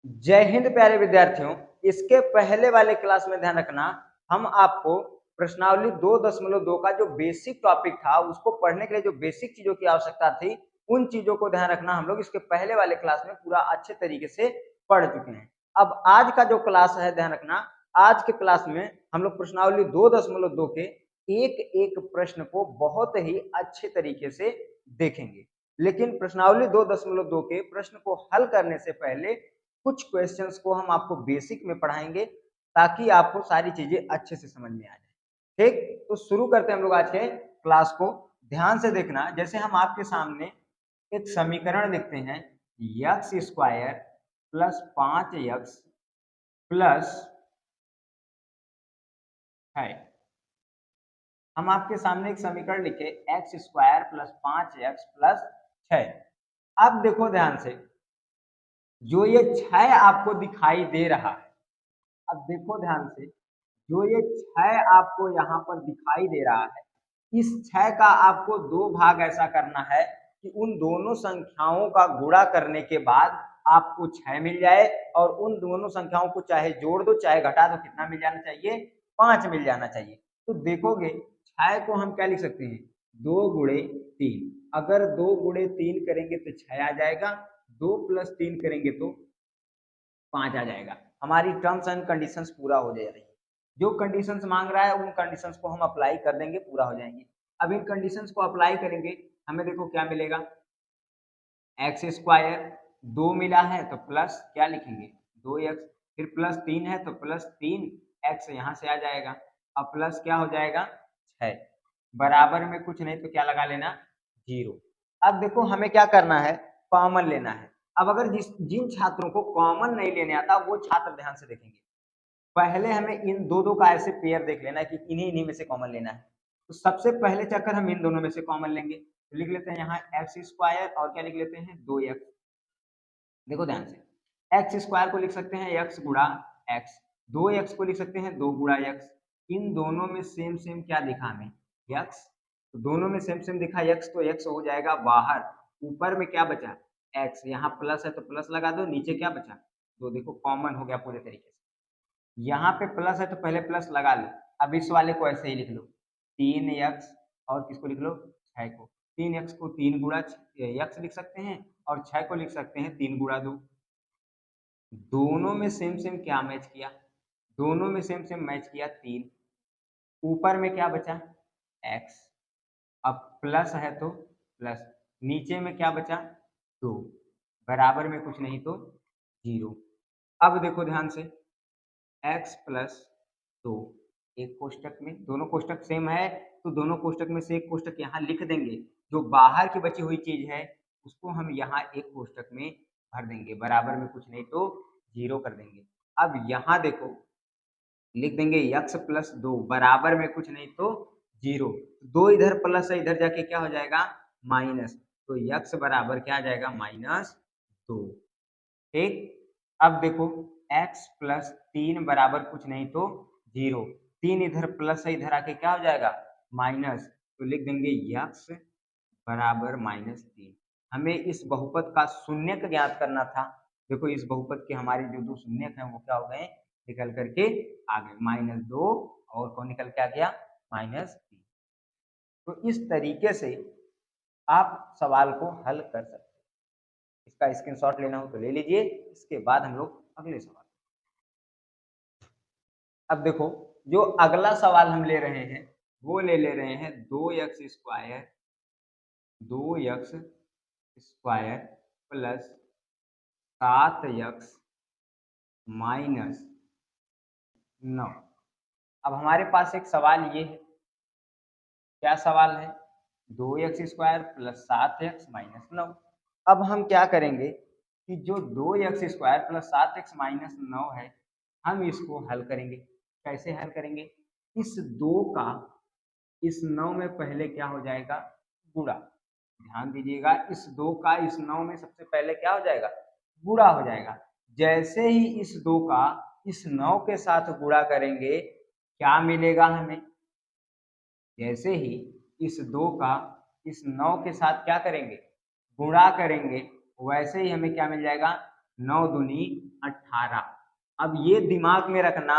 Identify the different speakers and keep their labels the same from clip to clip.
Speaker 1: जय हिंद प्यारे विद्यार्थियों। इसके पहले वाले क्लास में ध्यान रखना, हम आपको प्रश्नावली 2.2 का जो बेसिक टॉपिक था उसको पढ़ने के लिए जो बेसिक चीजों की आवश्यकता थी उन चीजों को ध्यान रखना हम लोग इसके पहले वाले क्लास में पूरा अच्छे तरीके से पढ़ चुके हैं। अब आज का जो क्लास है ध्यान रखना, आज के क्लास में हम लोग प्रश्नावली 2.2 के एक एक प्रश्न को बहुत ही अच्छे तरीके से देखेंगे। लेकिन प्रश्नावली 2.2 के प्रश्न को हल करने से पहले कुछ क्वेश्चंस को हम आपको बेसिक में पढ़ाएंगे ताकि आपको सारी चीजें अच्छे से समझ में आ जाए। ठीक, तो शुरू करते हैं हम लोग आज के क्लास को। ध्यान से देखना, जैसे हम आपके सामने एक समीकरण लिखते हैं, x square plus 5x plus है। हम आपके सामने एक समीकरण लिखे x square plus 5x plus 6। अब देखो ध्यान से, जो ये 6 आपको दिखाई दे रहा है, अब देखो ध्यान से, जो ये 6 आपको यहाँ पर दिखाई दे रहा है, इस 6 का आपको दो भाग ऐसा करना है कि उन दोनों संख्याओं का गुणा करने के बाद आपको 6 मिल जाए और उन दोनों संख्याओं को चाहे जोड़ दो चाहे घटा दो, कितना मिल जाना चाहिए? 5 मिल जाना चाहिए। तो देखोगे 6 को हम क्या लिख सकते हैं? 2 गुणे 3। अगर 2 गुणे 3 करेंगे तो 6 आ जाएगा, 2 प्लस 3 करेंगे तो 5 आ जाएगा। हमारी टर्म्स एंड कंडीशंस पूरा हो जाएगी। जो कंडीशंस मांग रहा है उन कंडीशंस को हम अप्लाई कर देंगे, पूरा हो जाएंगे। अब इन कंडीशंस को अप्लाई करेंगे, हमें देखो क्या मिलेगा, एक्स स्क्वायर 2 मिला है तो प्लस क्या लिखेंगे 2x, फिर प्लस 3 है तो प्लस 3x यहाँ से आ जाएगा, अब प्लस क्या हो जाएगा 6, बराबर में कुछ नहीं तो क्या लगा लेना 0। अब देखो हमें क्या करना है, कॉमन लेना है। अब अगर जिन छात्रों को कॉमन नहीं लेने आता वो छात्र ध्यान से देखेंगे, पहले हमें इन दो का ऐसे पेयर देख लेना है कि इन्हीं में से कॉमन लेना है। तो सबसे पहले चक्कर हम इन दोनों में से कॉमन लेंगे, तो लिख लेते हैं यहाँ एक्स स्क्वायर और क्या लिख लेते हैं 2x। देखो ध्यान से, एक्स स्क्वायर को लिख सकते हैं x गुणा एक्स, 2x को लिख सकते हैं 2 गुणा x। इन दोनों में सेम सेम क्या दिखा हमें x, तो दोनों में सेम सेम दिखा x, तो x हो जाएगा बाहर, ऊपर में क्या बचा x, यहाँ प्लस है तो प्लस लगा दो, नीचे क्या बचा तो देखो कॉमन हो गया पूरे तरीके से। यहाँ पे प्लस है तो पहले प्लस लगा लो, अब इस वाले को ऐसे ही लिख लो 3x और किसको लिख लो 6 को, 3x को 3 गुणा x लिख सकते हैं और 6 को लिख सकते हैं 3 गुणा 2। दोनों में सेम सेम क्या मैच किया, दोनों में सेम सेम मैच किया 3, ऊपर में क्या बचा x, अब प्लस है तो प्लस, नीचे में क्या बचा 2, बराबर में कुछ नहीं तो 0। अब देखो ध्यान से, x प्लस 2, एक कोष्टक में, दोनों कोष्टक सेम है तो दोनों कोष्टक में से एक कोष्टक यहाँ लिख देंगे, जो बाहर की बची हुई चीज है उसको हम यहाँ एक कोष्टक में भर देंगे, बराबर में कुछ नहीं तो 0 कर देंगे। अब यहाँ देखो लिख देंगे x प्लस 2 बराबर में कुछ नहीं तो 0, 2 इधर प्लस है इधर जाके क्या हो जाएगा माइनस, तो x बराबर क्या आ जाएगा -2। ठीक, अब देखो x प्लस 3 बराबर कुछ नहीं तो 0, 3 इधर प्लस है इधर आके क्या हो जाएगा माइनस, तो लिख देंगे x बराबर -3। हमें इस बहुपद का शून्यक ज्ञात करना था। देखो इस बहुपद के हमारे जो दो शून्यक हैं वो क्या हो गए, निकल करके आ गए, -2 और कौन निकल के आ गया -3। तो इस तरीके से आप सवाल को हल कर सकते हैं। इसका स्क्रीनशॉट लेना हो तो ले लीजिए, इसके बाद हम लोग अगले सवाल। अब देखो जो अगला सवाल हम ले रहे हैं वो ले रहे हैं 2x square plus 7x minus 9। अब हमारे पास एक सवाल ये है, क्या सवाल है 2x square plus 7x minus 9। अब हम क्या करेंगे कि जो 2x square plus 7x minus 9 है हम इसको हल करेंगे। कैसे हल करेंगे, इस 2 का इस 9 में पहले क्या हो जाएगा गुणा, ध्यान दीजिएगा इस 2 का इस 9 में सबसे पहले क्या हो जाएगा गुणा हो जाएगा। जैसे ही इस 2 का इस 9 के साथ गुणा करेंगे क्या मिलेगा हमें, जैसे ही इस 2 का इस 9 के साथ क्या करेंगे गुणा करेंगे, वैसे ही हमें क्या मिल जाएगा 9 दूनी 18। अब ये दिमाग में रखना,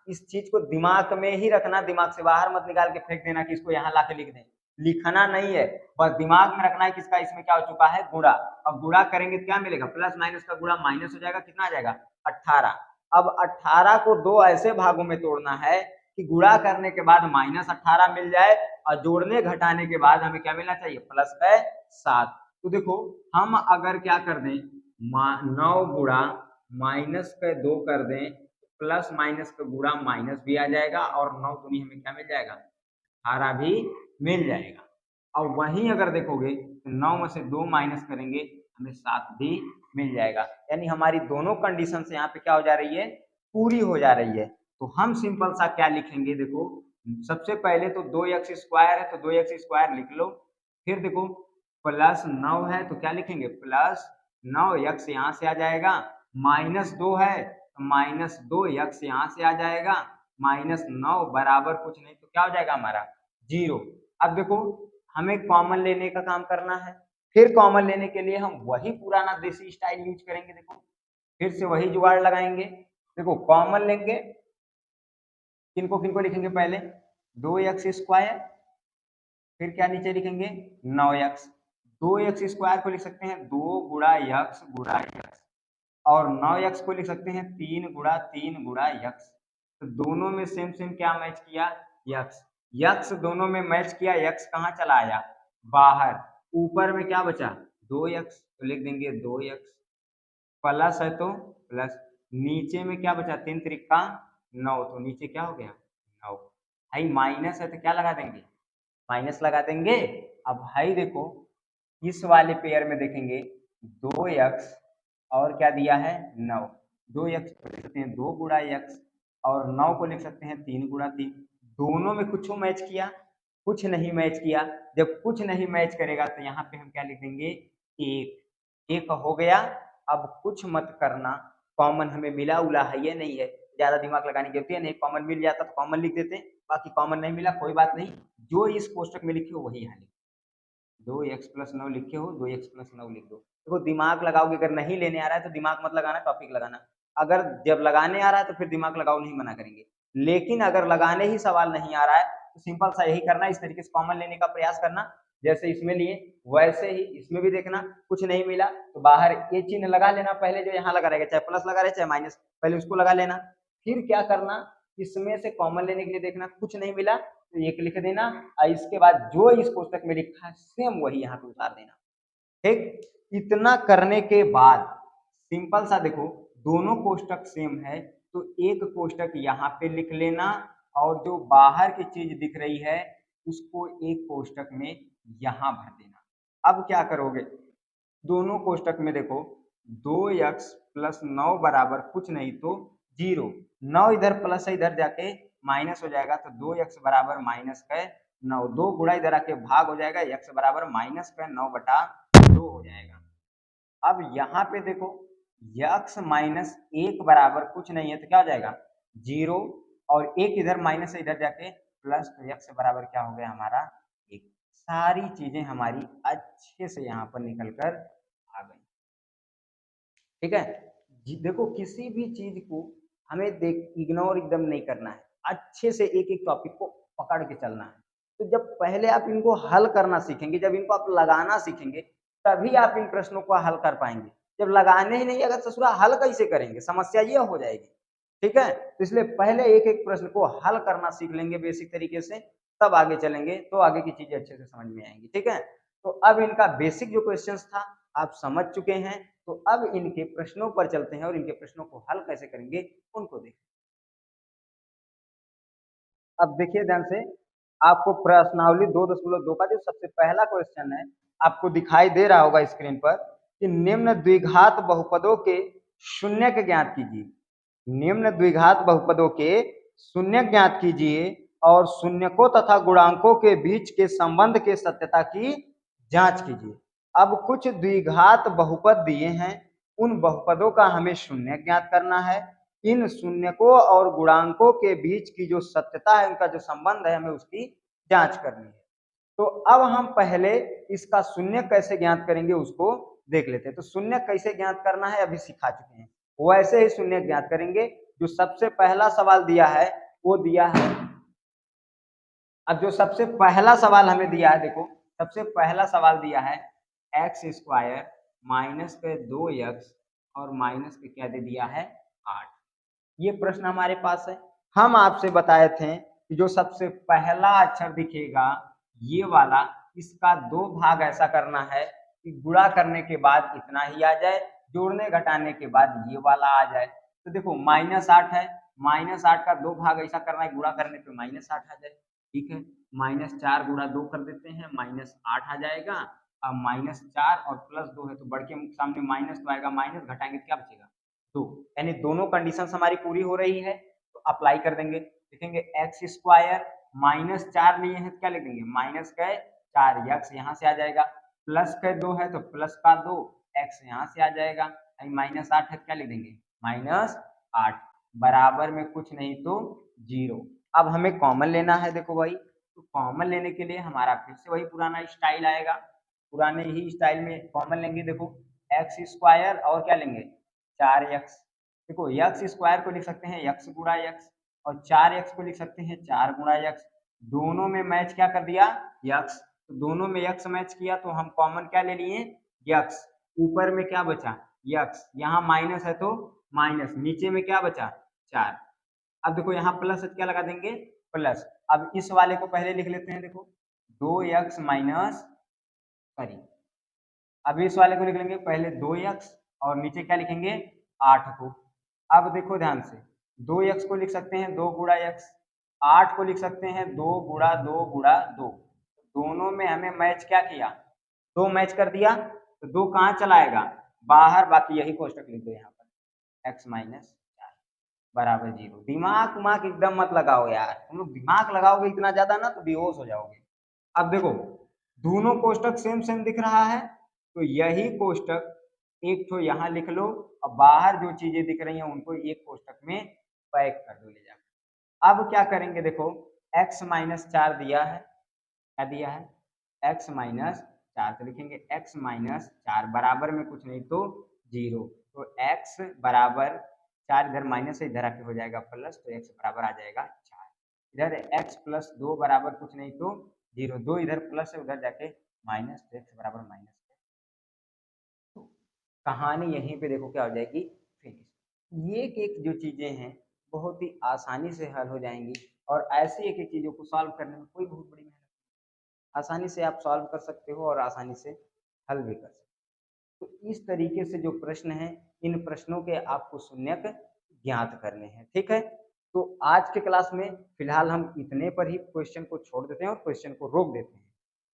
Speaker 1: इस चीज को दिमाग में ही रखना, दिमाग से बाहर मत निकाल के फेंक देना कि इसको यहाँ ला के लिख दें, लिखना नहीं है, बस दिमाग में रखना है कि इसका इसमें क्या हो चुका है, गुणा। अब गुणा करेंगे तो क्या मिलेगा, प्लस माइनस का गुणा माइनस हो जाएगा, कितना आ जाएगा 18। अब 18 को दो ऐसे भागों में तोड़ना है कि गुणा करने के बाद -18 मिल जाए और जोड़ने घटाने के बाद हमें क्या मिलना चाहिए, +7। तो देखो हम अगर क्या कर दें, 9 गुणा -2 कर दें, प्लस माइनस का गुणा माइनस भी आ जाएगा और 9 दूनी हमें क्या मिल जाएगा, 18 भी मिल जाएगा। और वहीं अगर देखोगे तो 9 में से 2 माइनस करेंगे हमें 7 भी मिल जाएगा। यानी हमारी दोनों कंडीशन से यहाँ पे क्या हो जा रही है, पूरी हो जा रही है। तो हम सिंपल सा क्या लिखेंगे, देखो सबसे पहले तो 2x² है तो 2x² लिख लो, फिर देखो +9 है तो क्या लिखेंगे, +9x यहाँ से आ जाएगा, -2 है तो -2x यहाँ से आ जाएगा, -9 बराबर कुछ नहीं तो क्या हो जाएगा हमारा 0। अब देखो हमें कॉमन लेने का काम करना है, फिर कॉमन लेने के लिए हम वही पुराना देसी स्टाइल यूज करेंगे। देखो फिर से वही जुगाड़ लगाएंगे, देखो कॉमन लेंगे, किनको किनको लिखेंगे, पहले 2x², फिर क्या नीचे लिखेंगे 9x। 2x² को लिख सकते हैं 2 गुणा x गुणा x, और 9x को लिख सकते हैं 3 गुणा 3 गुणा x। तो दोनों में सेम सेम क्या मैच किया, x। x दोनों में मैच किया, x कहाँ चला आया, बाहर। ऊपर में क्या बचा 2x, तो लिख देंगे 2x, प्लस है तो प्लस, नीचे में क्या बचा 3 त्रिका 9, तो नीचे क्या हो गया 9। भाई माइनस है तो क्या लगा देंगे, माइनस लगा देंगे। अब भाई देखो इस वाले पेयर में देखेंगे 2x और क्या दिया है 9, 2x को लिख सकते हैं 2 गुणा x और 9 को लिख सकते हैं 3 गुणा 3। दोनों में कुछ मैच किया, कुछ नहीं मैच किया। जब कुछ नहीं मैच करेगा तो यहाँ पे हम क्या लिख देंगे, एक हो गया। अब कुछ मत करना, कॉमन हमें मिला उला है ये नहीं है, ज्यादा दिमाग लगाने की जरूरत है नहीं, कॉमन मिल जाता तो कॉमन लिख देते, बाकी कॉमन नहीं मिला कोई बात नहीं, जो इस कोष्टक में लिखे हो वही यहाँ लिखो। 2x+9 लिखे हो 2x+9 लिख दो। देखो दिमाग लगाओगे, अगर नहीं लेने आ रहा है तो दिमाग मत लगाना, टॉपिक लगाना। अगर जब लगाने आ रहा है तो फिर दिमाग लगाओ, नहीं मना करेंगे, लेकिन अगर लगाने ही सवाल नहीं आ रहा है तो सिंपल सा यही करना, इस तरीके से कॉमन लेने का प्रयास करना, जैसे इसमें लिए वैसे ही इसमें भी देखना। कुछ नहीं मिला तो बाहर ये चिन्ह लगा लेना, पहले जो यहाँ लगा रहेगा, चाहे प्लस लगा रहे चाहे माइनस, पहले उसको लगा लेना। फिर क्या करना, इसमें से कॉमन लेने के लिए देखना, कुछ नहीं मिला तो एक लिख देना, और इसके बाद जो इस कोष्टक में लिखा है सेम वही यहाँ पे उतार देना। ठीक, इतना करने के बाद सिंपल सा देखो दोनों कोष्टक सेम है तो एक कोष्टक यहाँ पे लिख लेना, और जो बाहर की चीज दिख रही है उसको एक कोष्टक में यहाँ भर देना। अब क्या करोगे, दोनों कोष्टक में देखो 2x+9 बराबर कुछ नहीं तो 0, 9 इधर प्लस है इधर जाके माइनस हो जाएगा, तो 2x बराबर -9, 2 गुणा इधर आके भाग हो जाएगा, x बराबर -9/2 हो जाएगा। अब यहाँ पे देखो x-1 बराबर कुछ नहीं है तो क्या हो जाएगा 0, और एक इधर माइनस है इधर जाके प्लस, तो x बराबर क्या हो गया हमारा 1। सारी चीजें हमारी अच्छे से यहाँ पर निकल कर आ गई। ठीक है, देखो किसी भी चीज को हमें इग्नोर एकदम नहीं करना है, अच्छे से एक एक टॉपिक को पकड़ के चलना है। तो जब पहले आप इनको हल करना सीखेंगे, जब इनको आप लगाना सीखेंगे, तभी आप इन प्रश्नों को हल कर पाएंगे। जब लगाने ही नहीं अगर ससुरा हल कैसे करेंगे, समस्या ये हो जाएगी। ठीक है, तो इसलिए पहले एक एक प्रश्न को हल करना सीख लेंगे बेसिक तरीके से, तब आगे चलेंगे तो आगे की चीजें अच्छे से समझ में आएंगी। ठीक है, तो अब इनका बेसिक जो क्वेश्चंस था आप समझ चुके हैं, तो अब इनके प्रश्नों पर चलते हैं और इनके प्रश्नों को हल कैसे करेंगे उनको देखें। अब देखिए ध्यान से, आपको प्रश्नावली 2.2 का जो सबसे पहला क्वेश्चन है आपको दिखाई दे रहा होगा स्क्रीन पर कि निम्न द्विघात बहुपदों के शून्यक ज्ञात कीजिए। निम्न द्विघात बहुपदों के शून्यक ज्ञात कीजिए और शून्यकों तथा गुणांकों के बीच के संबंध के सत्यता की जांच कीजिए। अब कुछ द्विघात बहुपद दिए हैं, उन बहुपदों का हमें शून्य ज्ञात करना है। इन शून्यकों और गुणांकों के बीच की जो सत्यता है, उनका जो संबंध है, हमें उसकी जांच करनी है। तो अब हम पहले इसका शून्य कैसे ज्ञात करेंगे उसको देख लेते हैं। तो शून्य कैसे ज्ञात करना है अभी सिखा चुके हैं, वैसे ही शून्य ज्ञात करेंगे। जो सबसे पहला सवाल दिया है वो दिया है, अब जो सबसे पहला सवाल हमें दिया है, देखो सबसे पहला सवाल दिया है एक्स स्क्वायर माइनस के 2x और माइनस के क्या दे दिया है 8। ये प्रश्न हमारे पास है। हम आपसे बताए थे कि जो सबसे पहला अक्षर दिखेगा ये वाला, इसका 2 भाग ऐसा करना है कि गुणा करने के बाद इतना ही आ जाए, जोड़ने घटाने के बाद ये वाला आ जाए। तो देखो -8 है, -8 का 2 भाग ऐसा करना है गुणा करने पे -8 आ जाए। ठीक है, -4 गुणा 2 कर देते हैं, -8 आ जाएगा। अब -4 और +2 है तो बढ़ के सामने माइनस तो आएगा, माइनस घटाएंगे क्या बचेगा 2, यानी दोनों कंडीशन हमारी पूरी हो रही है। तो अप्लाई कर देंगे, लिखेंगे एक्स स्क्वायर -4 लिए हैं तो क्या लिख देंगे माइनस का 4 एक्स यहाँ से आ जाएगा, प्लस का 2 है तो प्लस का 2 एक्स यहाँ से आ जाएगा, -8 है क्या लिख देंगे -8 बराबर में कुछ नहीं तो 0। अब हमें कॉमन लेना है, देखो भाई तो कॉमन लेने के लिए हमारा फिर से वही पुराना स्टाइल आएगा, पुराने ही स्टाइल में कॉमन लेंगे। देखो एक्स स्क्वायर और क्या लेंगे 4x, देखो एक्स स्क्वायर को लिख सकते हैं x गुणा x और 4x को लिख सकते हैं 4 गुणा x, दोनों में मैच क्या कर दिया x, तो दोनों में x मैच किया तो हम कॉमन क्या ले लिए x, ऊपर में क्या बचा x, यहाँ माइनस है तो माइनस, नीचे में क्या बचा 4। अब देखो यहाँ प्लस क्या लगा देंगे प्लस, अब इस वाले को पहले लिख लेते हैं, देखो 2x माइनस सॉरी, अब इस वाले को लिख लेंगे पहले 2x और नीचे क्या लिखेंगे 8 को। अब देखो ध्यान से 2x को लिख सकते हैं 2 गुणा x, 8 को लिख सकते हैं 2 गुणा 2 गुणा 2, दोनों में हमें मैच क्या किया 2 मैच कर दिया, तो 2 कहाँ चलाएगा बाहर, बाकी यही कोष्टक लिख दो यहाँ पर x माइनस 4 बराबर 0। दिमाग उमाग एकदम मत लगाओ यार, तुम लोग दिमाग लगाओगे इतना ज्यादा ना तो बेहोश हो जाओगे। अब देखो दोनों कोष्टक सेम सेम दिख रहा है तो यही कोष्टक एक तो यहाँ लिख लो और बाहर जो चीजें दिख रही हैं उनको एक कोष्टक में पैक कर दो ले जाकर। अब क्या करेंगे, देखो x माइनस 4 दिया है, क्या दिया है x माइनस 4, तो लिखेंगे x माइनस 4 बराबर में कुछ नहीं तो 0, तो x बराबर 4 इधर माइनस है इधर आके हो जाएगा प्लस, तो x बराबर आ जाएगा 4, इधर x प्लस 2 बराबर कुछ नहीं तो 0, 2 इधर प्लस है उधर जाके माइनस, तो x बराबर माइनस। तो कहानी यहीं पे देखो क्या हो जाएगी फिनिश। ये एक जो चीजें हैं बहुत ही आसानी से हल हो जाएंगी और ऐसी एक एक चीजों को सॉल्व करने में कोई बहुत बड़ी मेहनत, आसानी से आप सॉल्व कर सकते हो और आसानी से हल भी कर सकते हो। तो इस तरीके से जो प्रश्न हैं इन प्रश्नों के आपको शून्यक ज्ञात करने हैं। ठीक है, तो आज के क्लास में फिलहाल हम इतने पर ही क्वेश्चन को छोड़ देते हैं और क्वेश्चन को रोक देते हैं।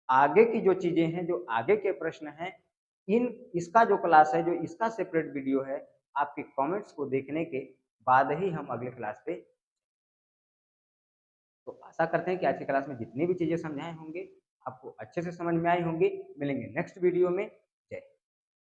Speaker 1: आगे की जो चीजें हैं, जो आगे के प्रश्न हैं, इन इसका जो क्लास है, जो इसका सेपरेट वीडियो है, आपके कमेंट्स को देखने के बाद ही हम अगले क्लास पे, तो आशा करते हैं कि आज की क्लास में जितनी भी चीजें समझाए होंगे आपको अच्छे से समझ में आई होंगी। मिलेंगे नेक्स्ट वीडियो में।